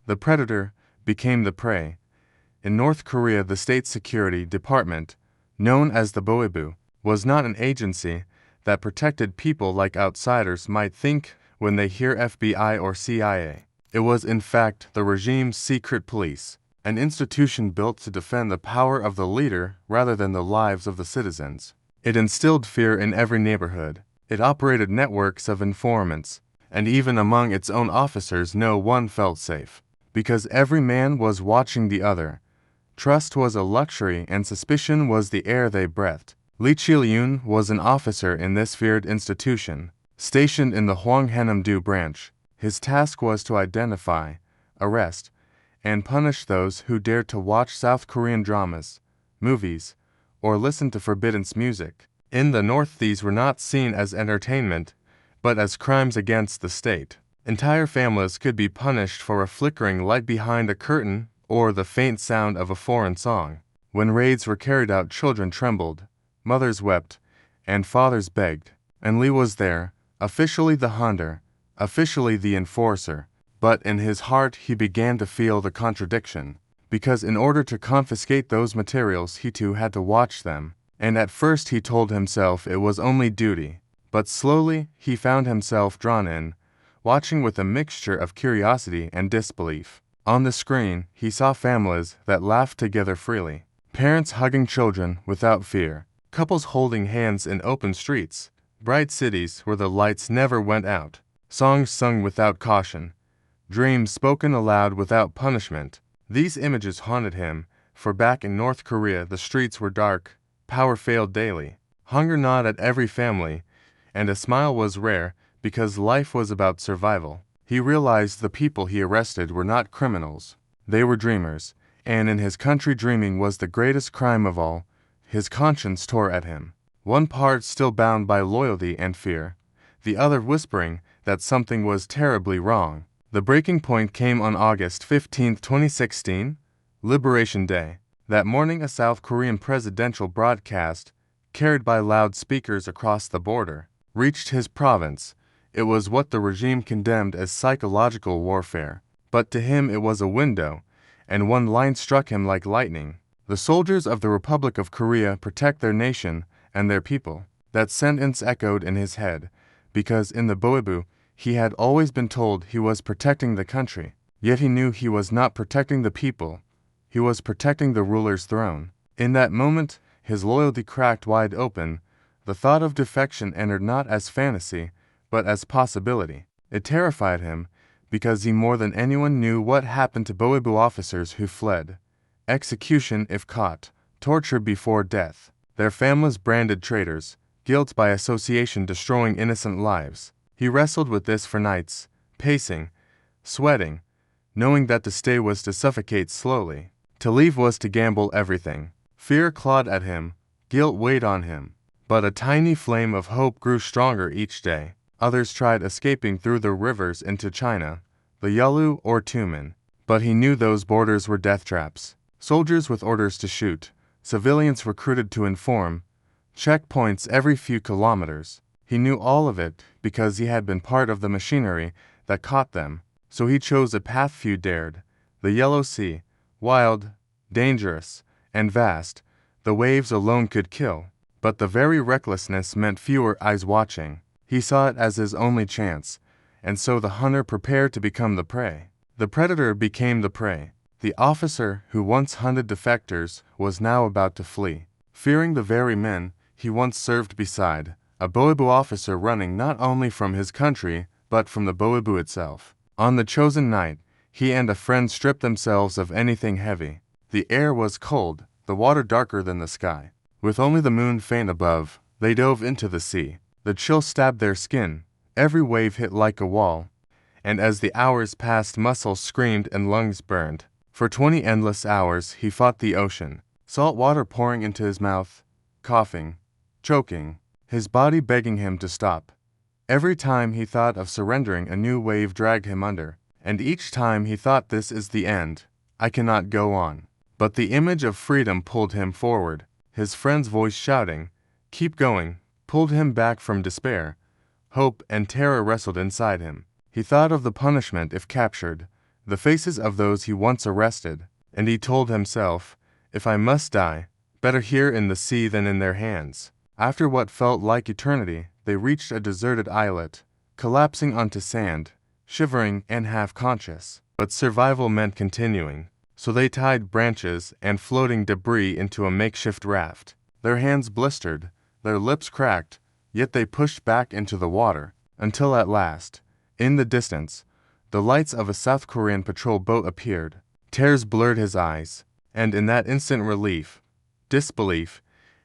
The predator became the prey. In North Korea, the State Security Department, known as the Bowibu, was not an agency that protected people like outsiders might think when they hear FBI or CIA. It was in fact the regime's secret police, an institution built to defend the power of the leader rather than the lives of the citizens. It instilled fear in every neighborhood. It operated networks of informants, and even among its own officers no one felt safe, because every man was watching the other. Trust was a luxury and suspicion was the air they breathed. Lee Cheol-eun was an officer in this feared institution, stationed in the Hwanghaenam-do branch. His task was to identify, arrest, and punish those who dared to watch South Korean dramas, movies, or listen to forbidden music. In the North, these were not seen as entertainment, but as crimes against the state. Entire families could be punished for a flickering light behind a curtain or the faint sound of a foreign song. When raids were carried out, children trembled, mothers wept, and fathers begged. And Lee was there, officially the hunter, officially the enforcer. But in his heart he began to feel the contradiction, because in order to confiscate those materials he too had to watch them. And at first he told himself it was only duty, but slowly he found himself drawn in, watching with a mixture of curiosity and disbelief. On the screen, he saw families that laughed together freely, parents hugging children without fear, couples holding hands in open streets, bright cities where the lights never went out, songs sung without caution, dreams spoken aloud without punishment. These images haunted him, for back in North Korea the streets were dark, power failed daily, hunger gnawed at every family, and a smile was rare because life was about survival. He realized the people he arrested were not criminals. They were dreamers, and in his country dreaming was the greatest crime of all. His conscience tore at him, one part still bound by loyalty and fear, the other whispering that something was terribly wrong. The breaking point came on August 15, 2016, Liberation Day. That morning, a South Korean presidential broadcast, carried by loudspeakers across the border, reached his province. It was what the regime condemned as psychological warfare, but to him it was a window, and one line struck him like lightning. The soldiers of the Republic of Korea protect their nation and their people. That sentence echoed in his head, because in the Bowibu, he had always been told he was protecting the country, yet he knew he was not protecting the people. He was protecting the ruler's throne. In that moment, his loyalty cracked wide open. The thought of defection entered not as fantasy, but as possibility. It terrified him, because he more than anyone knew what happened to Bowibu officers who fled. Execution if caught, torture before death, their families branded traitors, guilt by association destroying innocent lives. He wrestled with this for nights, pacing, sweating, knowing that to stay was to suffocate slowly. To leave was to gamble everything. Fear clawed at him, guilt weighed on him. But a tiny flame of hope grew stronger each day. Others tried escaping through the rivers into China, the Yalu or Tumen. But he knew those borders were death traps. Soldiers with orders to shoot, civilians recruited to inform, checkpoints every few kilometers. He knew all of it because he had been part of the machinery that caught them. So he chose a path few dared. The Yellow Sea, wild, dangerous, and vast, the waves alone could kill. But the very recklessness meant fewer eyes watching. He saw it as his only chance, and so the hunter prepared to become the prey. The predator became the prey. The officer who once hunted defectors was now about to flee, fearing the very men he once served beside, a Bowibu officer running not only from his country, but from the Bowibu itself. On the chosen night, he and a friend stripped themselves of anything heavy. The air was cold, the water darker than the sky. With only the moon faint above, they dove into the sea. The chill stabbed their skin, every wave hit like a wall, and as the hours passed, muscles screamed and lungs burned. For 20 endless hours he fought the ocean, salt water pouring into his mouth, coughing, choking, his body begging him to stop. Every time he thought of surrendering, a new wave dragged him under, and each time he thought, this is the end, I cannot go on. But the image of freedom pulled him forward. His friend's voice shouting, keep going, pulled him back from despair. Hope and terror wrestled inside him. He thought of the punishment if captured, the faces of those he once arrested, and he told himself, if I must die, better here in the sea than in their hands. After what felt like eternity, they reached a deserted islet, collapsing onto sand, shivering and half-conscious. But survival meant continuing, so they tied branches and floating debris into a makeshift raft. Their hands blistered, their lips cracked, yet they pushed back into the water, until at last, in the distance, the lights of a South Korean patrol boat appeared. Tears blurred his eyes, and in that instant relief, disbelief,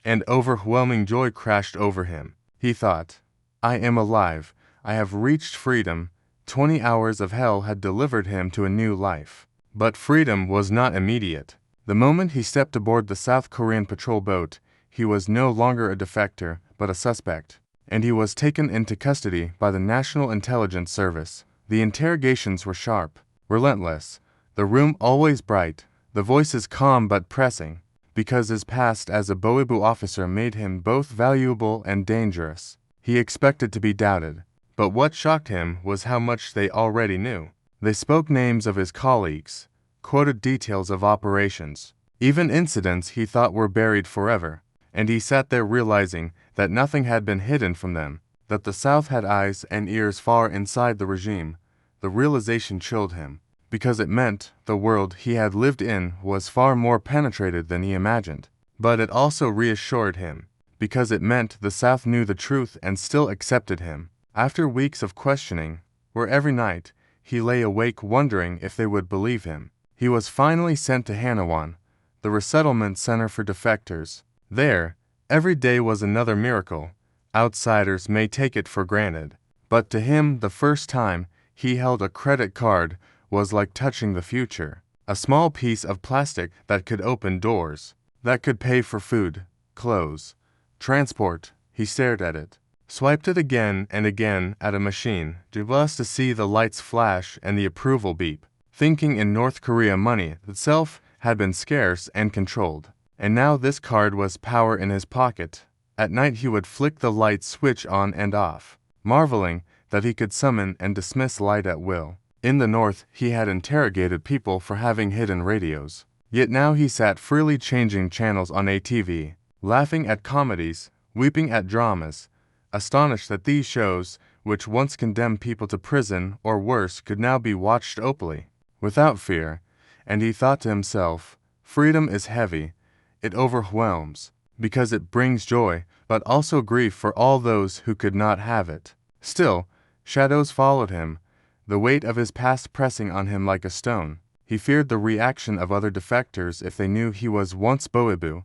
and overwhelming joy crashed over him. He thought, I am alive, I have reached freedom. 20 hours of hell had delivered him to a new life. But freedom was not immediate. The moment he stepped aboard the South Korean patrol boat, he was no longer a defector, but a suspect, and he was taken into custody by the National Intelligence Service. The interrogations were sharp, relentless, the room always bright, the voices calm but pressing, because his past as a Bowibu officer made him both valuable and dangerous. He expected to be doubted, but what shocked him was how much they already knew. They spoke names of his colleagues, quoted details of operations, even incidents he thought were buried forever, and he sat there realizing that nothing had been hidden from them, that the South had eyes and ears far inside the regime. The realization chilled him, because it meant the world he had lived in was far more penetrated than he imagined. But it also reassured him, because it meant the South knew the truth and still accepted him. After weeks of questioning, where every night he lay awake wondering if they would believe him, he was finally sent to Hanawan, the resettlement center for defectors. There, every day was another miracle. Outsiders may take it for granted, but to him the first time he held a credit card was like touching the future. A small piece of plastic that could open doors, that could pay for food, clothes, transport. He stared at it, swiped it again and again at a machine, just to see the lights flash and the approval beep, thinking in North Korea money itself had been scarce and controlled. And now this card was power in his pocket. At night he would flick the light switch on and off, marveling that he could summon and dismiss light at will. In the North, he had interrogated people for having hidden radios. Yet now he sat freely changing channels on ATV, laughing at comedies, weeping at dramas, astonished that these shows, which once condemned people to prison or worse, could now be watched openly, without fear. And he thought to himself, freedom is heavy, it overwhelms, because it brings joy, but also grief for all those who could not have it. Still, shadows followed him, the weight of his past pressing on him like a stone. He feared the reaction of other defectors if they knew he was once Bowibu.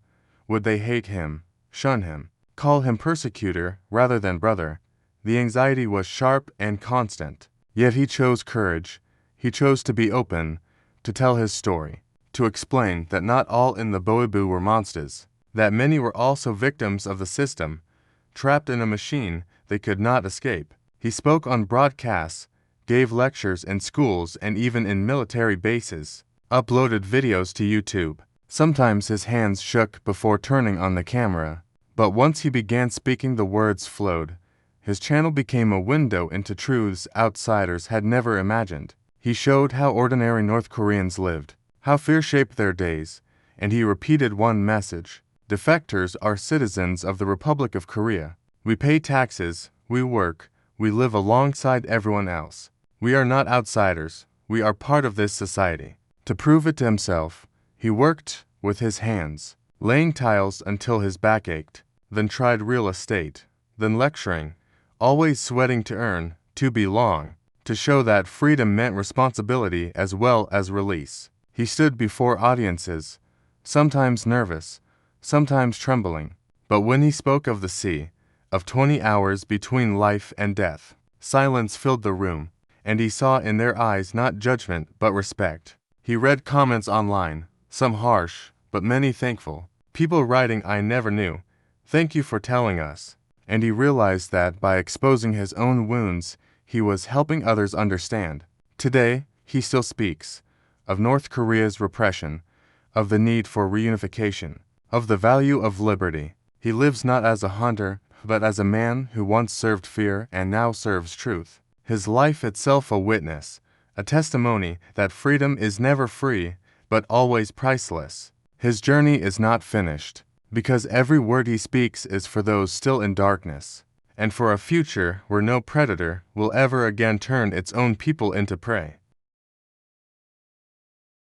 Would they hate him, shun him, call him persecutor rather than brother? The anxiety was sharp and constant. Yet he chose courage. He chose to be open, to tell his story, to explain that not all in the Bowibu were monsters, that many were also victims of the system, trapped in a machine they could not escape. He spoke on broadcasts, gave lectures in schools and even in military bases, uploaded videos to YouTube. Sometimes his hands shook before turning on the camera, but once he began speaking the words flowed. His channel became a window into truths outsiders had never imagined. He showed how ordinary North Koreans lived, how fear shaped their days, and he repeated one message: defectors are citizens of the Republic of Korea. We pay taxes, we work, we live alongside everyone else. We are not outsiders, we are part of this society. To prove it to himself, he worked with his hands, laying tiles until his back ached, then tried real estate, then lecturing, always sweating to earn, to belong, to show that freedom meant responsibility as well as release. He stood before audiences, sometimes nervous, sometimes trembling, but when he spoke of the sea, of 20 hours between life and death, silence filled the room, and he saw in their eyes not judgment but respect. He read comments online, some harsh, but many thankful. People writing, I never knew, thank you for telling us. And he realized that by exposing his own wounds, he was helping others understand. Today, he still speaks of North Korea's repression, of the need for reunification, of the value of liberty. He lives not as a hunter, but as a man who once served fear and now serves truth. His life itself a witness, a testimony that freedom is never free, but always priceless. His journey is not finished, because every word he speaks is for those still in darkness, and for a future where no predator will ever again turn its own people into prey.